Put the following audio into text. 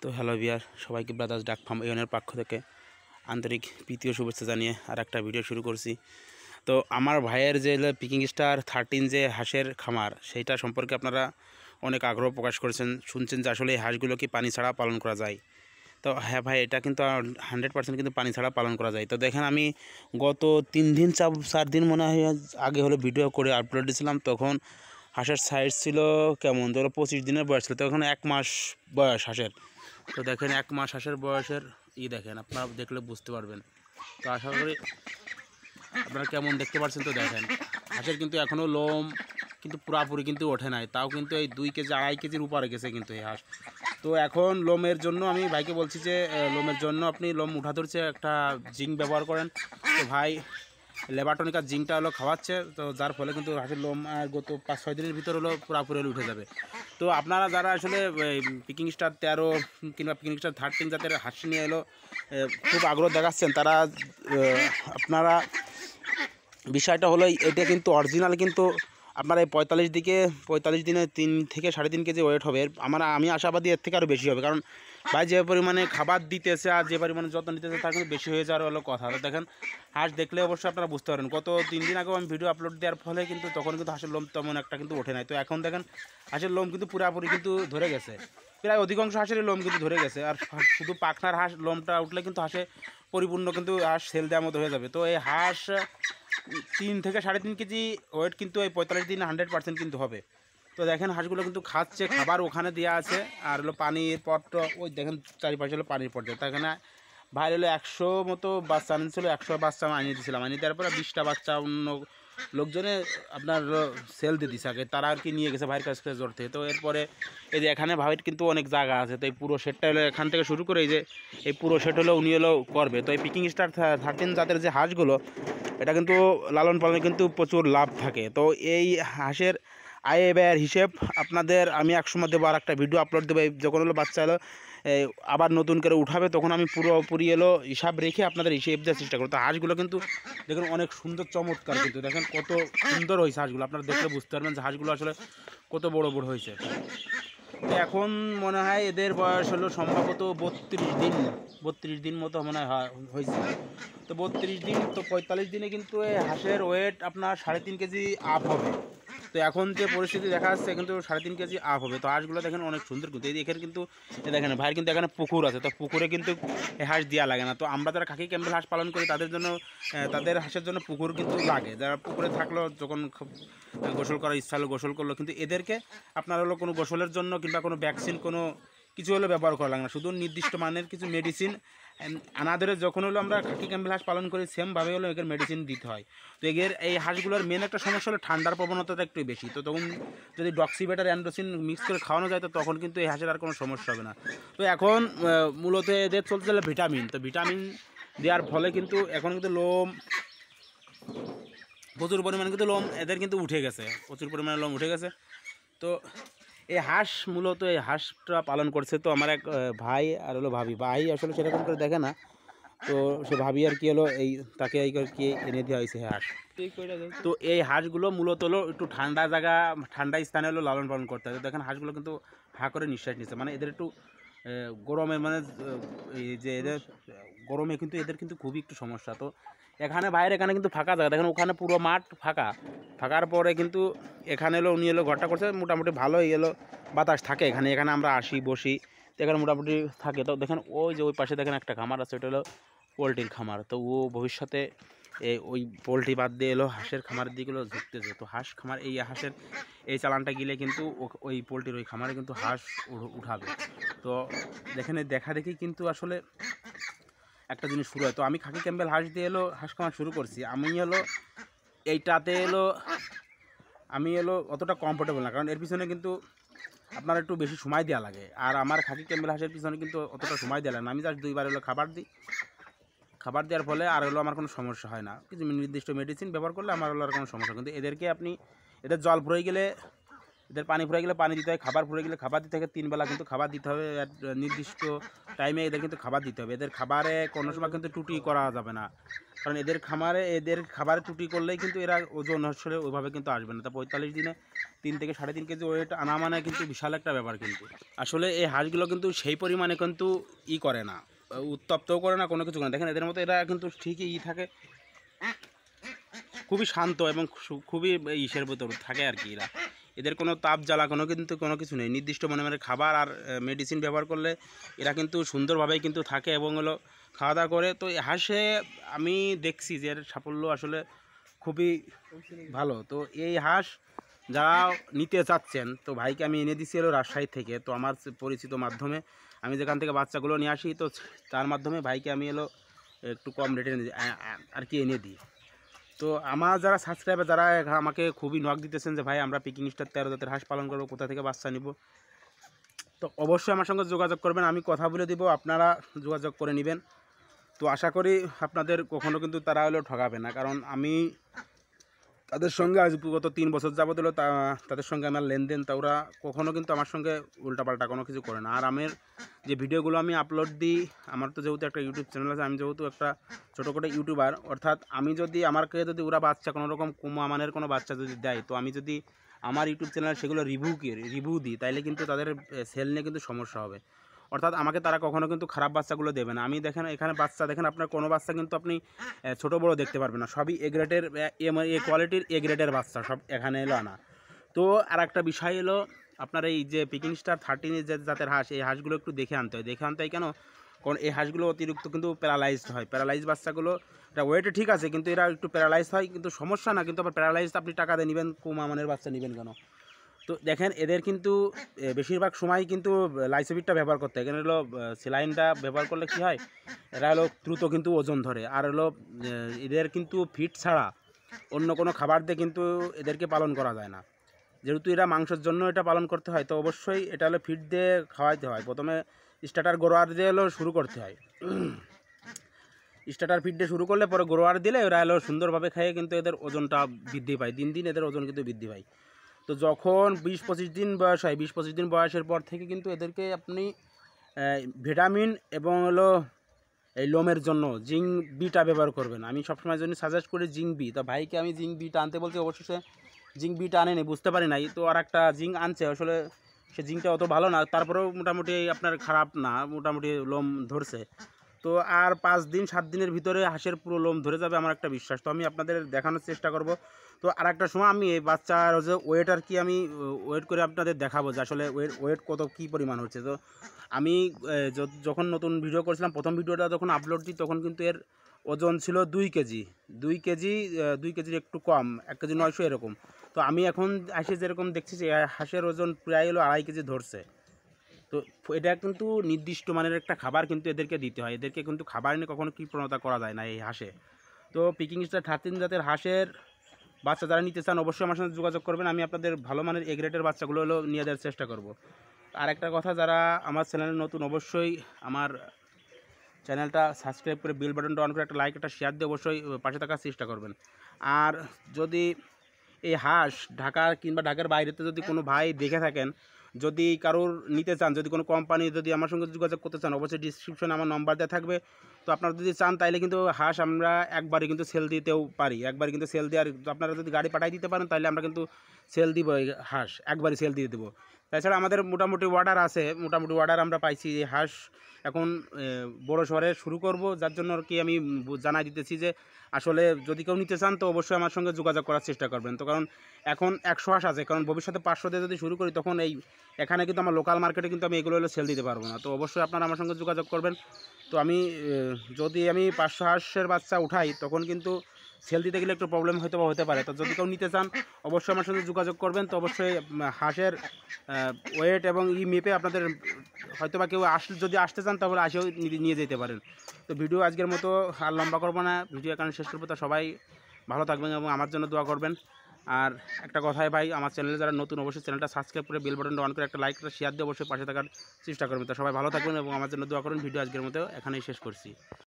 তো hello viewer, সবাইকে brothers ডাক ফার্ম ইউনিয়নের পক্ষ থেকে আন্তরিক প্রীতি ও শুভেচ্ছা জানিয়ে আর একটা ভিডিও শুরু করছি। তো আমার ভাইয়ের যে পিকিং স্টার 13 যে হাঁসের খামার, সেইটা সম্পর্কে আপনারা অনেক আগ্রহ প্রকাশ করেছেন, শুনছেন যে আসলে এই হাঁসগুলো কি পানি ছাড়া পালন করা যায়। তো হ্যাঁ ভাই, এটা কিন্তু 100% কিন্তু পানি ছাড়া পালন করা যায়। তো দেখেন, আমি গত 3 দিন 4 দিন মনে হয় আগে হলো ভিডিও করে আপলোড দিয়েছিলাম। তখন হাঁসের সাইজ ছিল কেমন, ধরো 25 দিনের বয়স ছিল, তখন 1 মাস বয়স হাঁসের। তো দেখেন 1 মাস হাঁসের বয়সের দেখেন, আপনারা দেখলে বুঝতে পারবেন। তো আশা করি আপনারা কেমন দেখতে পাচ্ছেন। তো দেখেন হাঁসের কিন্তু এখনও লোম কিন্তু পুরাপুরি কিন্তু ওঠে নাই, তাও কিন্তু এই 2 কেজি 2.5 কেজির উপরে গেছে কিন্তু এই হাঁস। তো এখন লোমের জন্য আমি ভাইকে বলছি যে লোমের জন্য আপনি লোম উঠা ধরছে একটা জিঙ্ক ব্যবহার করেন। তো ভাই লেবারটনিকার জিঙ্কটা হলো খাওয়াচ্ছে, তো যার ফলে কিন্তু হাঁসের লোম গত 5-6 দিনের ভিতর হলো পুরাপুরি উঠে যাবে। তো আপনারা যারা আসলে পিকিং স্টার 13 কিংবা পিকিং স্টার 13 জাতের হাঁস নিয়ে এলো খুব আগ্রহ দেখাচ্ছেন, তারা আপনারা বিষয়টা হলো এটা কিন্তু অরিজিনাল, কিন্তু আপনার এই 45 দিনে 3 থেকে 3.5 কেজি ওয়েট হবে। আমি আশাবাদী এর থেকে আরও বেশি হবে, কারণ ভাই যে পরিমাণে খাবার দিতেছে আর যে পরিমাণে যত্ন নিতেছে তার কিন্তু বেশি হয়ে যাওয়ার হলো কথা। তো দেখেন হাঁস দেখলে অবশ্যই আপনারা বুঝতে পারেন, গত 3 দিন আগেও আমি ভিডিও আপলোড দেওয়ার ফলে কিন্তু তখন কিন্তু হাঁসের লোম তেমন একটা কিন্তু ওঠে নাই। তো এখন দেখেন হাঁসের লোম কিন্তু পুরাপুরি কিন্তু ধরে গেছে, প্রায় অধিকাংশ হাঁসের লোম কিন্তু ধরে গেছে। আর শুধু পাখনার হাঁস লোমটা উঠলে কিন্তু হাঁসে পরিপূর্ণ কিন্তু হাঁস সেল দেওয়ার মতো হয়ে যাবে। তো এই হাঁস 3 থেকে 3.5 কেজি ওয়েট কিন্তু এই 45 দিনে 100% কিন্তু হবে। তো দেখেন হাঁসগুলো কিন্তু খাচ্ছে, খাবার ওখানে দেওয়া আছে, আর হলো পানির পট্ট ওই দেখেন চারিপাশে হলো পানির পট্ট। তো এখানে ভাই হলো 100 মতো বাচ্চা আনিয়েছিল, 100 বাচ্চা আমি আনিয়ে দিয়েছিলাম, আনিয়ে দেওয়ার পরে 20টা বাচ্চা অন্য লোকজনে আপনার সেল দিয়ে দিছে আগে, তারা আর কি নিয়ে গেছে ভাইয়ের কাছ থেকে জোর থেকে। তো এরপরে এই যে এখানে ভাইয়ের কিন্তু অনেক জায়গা আছে, তো এই পুরো সেটটা হলো এখান থেকে শুরু করে এই পুরো সেট হলো উনি হলো করবে। তো এই পিকিং স্টার 13 জাতের যে হাঁসগুলো, এটা কিন্তু লালন পালনে কিন্তু প্রচুর লাভ থাকে। তো এই হাঁসের আয় ব্যয়ের হিসেব আপনাদের আমি একসময় দেবো, আর একটা ভিডিও আপলোড দেবো। যখন হলো বাচ্চা এলো আবার নতুন করে উঠাবে, তখন আমি পুরোপুরি এলো হিসাব রেখে আপনাদের হিসেব দেওয়ার চেষ্টা করবো। তো হাঁসগুলো কিন্তু দেখুন অনেক সুন্দর চমৎকার, কিন্তু দেখেন কত সুন্দর হয়েছে হাঁসগুলো, আপনারা দেখলে বুঝতে পারবেন যে হাঁসগুলো আসলে কত বড় বড় হয়েছে। তো এখন মনে হয় এদের বয়স হলো সম্ভবত 32 দিন মতো মনে হয় হয়েছে। তো 32 দিন, তো 45 দিনে কিন্তু এই হাঁসের ওয়েট আপনার 3.5 কেজি আপ হবে। তো এখন যে পরিস্থিতি দেখা যাচ্ছে কিন্তু 3.5 কেজি আপ হবে। তো হাঁসগুলো দেখেন অনেক সুন্দর, কিন্তু এই এখানে কিন্তু দেখেন ভাইয়ের কিন্তু এখানে পুকুর আছে, তো পুকুরে কিন্তু এই হাঁস দেওয়া লাগে না। তো আমরা যারা খাকি ক্যাম্বেল হাঁস পালন করি তাদের জন্য তাদের হাঁসের জন্য পুকুর কিন্তু লাগে, যারা পুকুরে থাকলো যখন গোসল করার ইচ্ছা হলো গোসল করলো, কিন্তু এদেরকে আপনার হলো কোনো গোসলের জন্য কিংবা কোনো ভ্যাকসিন কোনো কিছু হলো ব্যবহার করা লাগে না, শুধু নির্দিষ্ট মানের কিছু মেডিসিন আনাদের যখন হলো আমরা খাকি ক্যাম্বেল হাঁস পালন করি সেমভাবে হলো এদের মেডিসিন দিতে হয়। তো এই হাঁসগুলোর মেন একটা সমস্যা হলো ঠান্ডার প্রবণতাটা একটু বেশি। তো তখন যদি ডক্সিবেটার অ্যান্ড্রোসিন মিক্স করে খাওয়ানো যায়, তো তখন কিন্তু এই হাঁসের আর কোনো সমস্যা হবে না। তো এখন মূলত এদের চলতে গেলে ভিটামিন, তো ভিটামিন দেওয়ার ফলে কিন্তু এখন কিন্তু লোম প্রচুর পরিমাণে কিন্তু লোম এদের কিন্তু উঠে গেছে, প্রচুর পরিমাণে লোম উঠে গেছে। তো এই হাঁস মূলত এই হাঁসটা পালন করছে তো আমার এক ভাই আর হলো ভাবি। ভাই আসলে সেরকম করে দেখে না, তো সে ভাবি আর কি হলো তাকে এই কি এনে দেওয়া হয়েছে হাঁস। তো এই হাঁসগুলো মূলত হলো একটু ঠান্ডা জায়গা, ঠান্ডা স্থানে হলো লালন পালন করতে হয়। দেখেন হাঁসগুলো কিন্তু হা করে নিঃশ্বাস নিচ্ছে, মানে এদের একটু গরমে মানে এই যে এদের গরমে কিন্তু এদের কিন্তু খুবই একটু সমস্যা। তো এখানে কিন্তু ফাঁকা জায়গা, দেখেন ওখানে পুরো মাঠ ফাঁকার পরে কিন্তু এখানে এলো উনি এলো ঘরটা করছে, মোটামুটি ভালোই এলো বাতাস থাকে এখানে আমরা আসি বসি, তো এখানে মোটামুটি থাকে। তো দেখেন ওই যে ওই পাশে দেখেন একটা খামার আছে, ওটা হলো পোলট্রির খামার। তো ও ভবিষ্যতে ওই পোলট্রি বাদ দিয়ে এলো হাঁসের খামারের দিকেগুলো ঝুঁকতেছে। তো হাঁস খামার এই হাঁসের এই চালানটা গিলে কিন্তু ওই পোলট্রির ওই খামারে কিন্তু হাঁস উঠাবে। তো দেখেন দেখা দেখি কিন্তু আসলে একটা জিনিস শুরু হয়। তো আমি খাকি ক্যাম্বেল হাঁস দিয়ে এলো হাঁস খামার শুরু করছি, আমি অতটা কমফোর্টেবল না, কারণ এর পিছনে কিন্তু আপনার একটু বেশি সময় দেওয়া লাগে। আর আমার খাকি ক্যাম্বেল হাঁসের পিছনে কিন্তু অতটা সময় দেওয়া লাগে না, আমি জাস্ট 2বার খাবার দিই, খাবার দেওয়ার ফলে আর আমার কোনো সমস্যা হয় না, কিছু নির্দিষ্ট মেডিসিন ব্যবহার করলে আমার আর কোনো সমস্যা। কিন্তু এদের জল পড়ে গেলে এদের পানি ফুরে গেলে পানি দিতে হয়, খাবার ফুরে গেলে খাবার দিতে হয়, 3 বেলা কিন্তু খাবার দিতে হবে, নির্দিষ্ট টাইমে এদের কিন্তু খাবার দিতে হবে। এদের খাবারে কোনো সময় কিন্তু ত্রুটি করা যাবে না, কারণ এদের খাবারে ত্রুটি করলেই কিন্তু এরা ওজন আসলে ওইভাবে কিন্তু আসবে না। তা 45 দিনে 3 থেকে 3.5 কেজি ওয়েট আনা মানে কিন্তু বিশাল একটা ব্যাপার। কিন্তু আসলে এই হাঁসগুলো কিন্তু সেই পরিমাণে কিন্তু করে না, উত্তপ্তও করে না, কোনো কিছু করে না। দেখেন এদের মতো এরা কিন্তু ঠিকই থাকে, খুবই শান্ত এবং খুবই ইসের ভিতর থাকে আর কি। এদের কোনো তাপ জ্বালা কোনো কিছু নেই। নির্দিষ্ট মনে খাবার আর মেডিসিন ব্যবহার করলে এরা কিন্তু সুন্দরভাবেই কিন্তু থাকে এবং হলো খাওয়া দাওয়া করে। তো হাঁসে আমি দেখছি যে এর সাফল্য আসলে খুবই ভালো। তো এই হাঁস যারা নিতে চাচ্ছেন, তো ভাইকে আমি এনে দিছি হলো রাজশাহী থেকে। তো আমার পরিচিত মাধ্যমে আমি যেখান থেকে বাচ্চাগুলো নিয়ে আসি, তো তার মাধ্যমে ভাইকে আমি একটু কম রেটে আর কি এনে দিই। তো আমার যারা সাবস্ক্রাইবার যারা আমাকে খুবই নক দিতেছেন যে ভাই আমরা পিকিং স্টার 13 জাতের হাঁস পালন করবো, কোথা থেকে বাচ্চা নিব, তো অবশ্যই আমার সঙ্গে যোগাযোগ করবেন, আমি কথা বলে দিব, আপনারা যোগাযোগ করে নেবেন। তো আশা করি আপনাদের কখনো কিন্তু তারা ঠকাবে না, কারণ আমি তাদের সঙ্গে আজ গত 3 বছর যাবত তাদের সঙ্গে আমার লেনদেন, তা ওরা কখনো কিন্তু আমার সঙ্গে উল্টাপাল্টা কোনো কিছু করে না। আর আমার যে ভিডিওগুলো আমি আপলোড দিই, আমার তো যেহেতু একটা ইউটিউব চ্যানেল আছে, আমি যেহেতু একটা ছোটোখাটো ইউটিউবার, অর্থাৎ আমি যদি যদি ওরা বাচ্চা কোনো রকম মানের কোনো বাচ্চা যদি দেয়, তো আমি যদি আমার ইউটিউব চ্যানেলে সেগুলো রিভিউ দিই, তাইলে কিন্তু তাদের সেল নিয়ে কিন্তু সমস্যা হবে। অর্থাৎ আমাকে তারা কখনো কিন্তু খারাপ বাচ্চাগুলো দেবে না। আমি দেখেন এখানে বাচ্চা দেখেন, আপনার কোনো বাচ্চা কিন্তু আপনি ছোটো বড়ো দেখতে পারবেন না, সবই এ গ্রেডের, এ কোয়ালিটির এ গ্রেডের বাচ্চা সব এখানে আনা। তো আর একটা বিষয় আপনার এই যে পিকিং স্টার 13 যে জাতের হাঁস, এই হাঁসগুলো একটু দেখে আনতে হয় কেন, কারণ এই হাঁসগুলো অতিরিক্ত কিন্তু প্যারালাইজড হয়। প্যারালাইজ বাচ্চাগুলো এটা ওয়েটে ঠিক আছে, কিন্তু এরা একটু প্যারালাইজ হয়, কিন্তু সমস্যা না। কিন্তু আবার প্যারালাইজড আপনি টাকা দিয়ে নেবেন, মানের বাচ্চা নেবেন কেন? তো দেখেন এদের কিন্তু বেশিরভাগ সময় কিন্তু লাইসোভিটটা ব্যবহার করতে হয়। এখানে স্যালাইনটা ব্যবহার করলে কি হয়, এরা দ্রুত কিন্তু ওজন ধরে। আর এদের কিন্তু ফিড ছাড়া অন্য কোনো খাবার দিয়ে কিন্তু এদেরকে পালন করা যায় না। যেহেতু এরা মাংসের জন্য এটা পালন করতে হয়, তো অবশ্যই এটা ফিড দিয়ে খাওয়াইতে হয়। প্রথমে স্টার্টার গ্রোয়ার দিয়ে শুরু করতে হয়। স্টার্টার ফিড দিয়ে শুরু করলে পরে গ্রোয়ার দিলে এরা সুন্দরভাবে খেয়ে কিন্তু এদের ওজনটা বৃদ্ধি পায়, দিন দিন এদের ওজন কিন্তু বৃদ্ধি পায়। তো যখন 20-25 দিন বয়স হয়, 20-25 দিন বয়সের পর থেকে কিন্তু এদেরকে আপনি ভিটামিন এবং এই লোমের জন্য জিঙ্ক বিটা ব্যবহার করবেন। আমি সবসময় জন্য সাজেস্ট করি জিঙ্ক বি। তো ভাইকে আমি জিঙ্ক বিটা আনতে বলছি, অবশ্যই সে জিঙ্ক বিটা আনেনি, বুঝতে পারি নাই। তো আর একটা জিঙ্ক আনছে, আসলে সে জিঙ্কটা অত ভালো না, তারপরেও মোটামুটি আপনার খারাপ না, মোটামুটি লোম ধরছে। তো আর 5-7 দিনের ভিতরে হাঁসের পুরো লোম ধরে যাবে, আমার একটা বিশ্বাস। তো আমি আপনাদের দেখানোর চেষ্টা করব। তো আর একটা সময় আমি এই বাচ্চার যে ওয়েট আর কি আমি ওয়েট করে আপনাদের দেখাবো যে আসলে ওয়েট কত কী পরিমাণ হচ্ছে। তো আমি যখন নতুন ভিডিও করছিলাম, প্রথম ভিডিওটা যখন আপলোড দিই, তখন কিন্তু এর ওজন ছিল 2 কেজি, 2 কেজির একটু কম, 1 কেজি 900 এরকম। তো আমি এখন হাঁসে যেরকম দেখছি যে হাঁসের ওজন প্রায় 2.5 কেজি ধরছে। তো এটা কিন্তু নির্দিষ্ট মানের একটা খাবার কিন্তু এদেরকে দিতে হয়, এদেরকে কিন্তু খাবার নিয়ে কখনো কৃপণতা করা যায় না এই হাঁসে। তো পিকিং স্টার 13 জাতের হাঁসের বাচ্চা যারা নিতে চান, অবশ্যই আমার সাথে যোগাযোগ করবেন, আমি আপনাদের ভালো মানের এ গ্রেডের বাচ্চাগুলো নিয়ে দেওয়ার চেষ্টা করব। আর একটা কথা, যারা আমার চ্যানেলে নতুন, অবশ্যই আমার চ্যানেলটা সাবস্ক্রাইব করে বেল বাটনটা অন করে একটা লাইক একটা শেয়ার দিয়ে অবশ্যই পাশে থাকার চেষ্টা করবেন। আর যদি এই হাঁস ঢাকা কিংবা ঢাকার বাইরেতে যদি কোনো ভাই দেখে থাকেন, যদি কারোর নিতে চান, যদি কোনো কোম্পানি যদি আমার সঙ্গে যোগাযোগ করতে চান, অবশ্যই ডিসক্রিপশনে আমার নম্বর দেওয়া থাকবে। তো আপনারা যদি চান তাইলে কিন্তু হাঁস আমরা একবারই কিন্তু সেল দিতেও পারি, একবারই কিন্তু সেল দিয়ে, আর আপনারা যদি গাড়ি পাঠিয়ে দিতে পারেন তাহলে আমরা কিন্তু সেল দিব, এই হাঁস একবারই সেল দিয়ে দেবো। তাছাড়া আমাদের মোটামুটি অর্ডার আছে, মোটামুটি অর্ডার আমরা পাইছি। এই হাঁস এখন বড় শহরে শুরু করব, যার জন্য আর কি আমি জানাই দিতেছি যে আসলে যদি কেউ নিতে চান তো অবশ্যই আমার সঙ্গে যোগাযোগ করার চেষ্টা করবেন। তো কারণ এখন 100 হাঁস আছে, কারণ ভবিষ্যতে 500 দিয়ে যদি শুরু করি, তখন এখানে কিন্তু আমার লোকাল মার্কেটে কিন্তু আমি এগুলো সেল দিতে পারবো না। তো অবশ্যই আপনারা আমার সঙ্গে যোগাযোগ করবেন। তো আমি যদি 500 হাঁসের বাচ্চা উঠাই, তখন কিন্তু সেল দিতে গেলে একটু প্রবলেম হতে পারে। তো যদি কেউ নিতে চান অবশ্যই আমার সঙ্গে যোগাযোগ করবেন। তো অবশ্যই হাঁসের ওয়েট এবং মেপে আপনাদের হয়তোবা কেউ যদি আসতে চান তাহলে আসেও নিয়ে যেতে পারেন। তো ভিডিও আজকের মতো আর লম্বা করবো না, ভিডিও এখানে শেষ করবো। তো সবাই ভালো থাকবেন এবং আমার জন্য দোয়া করবেন। আর একটা কথাই ভাই, আমার চ্যানেলে যারা নতুন, অবশ্যই চ্যানেলটা সাবস্ক্রাইব করে বেল বাটনটা অন করে একটা লাইক একটা শেয়ার দিয়ে অবশ্যই পাশে থাকার চেষ্টা করবেন। তো সবাই ভালো থাকবেন এবং আমার জন্য দোয়া করুন। ভিডিও আজকের মতো এখানেই শেষ করছি।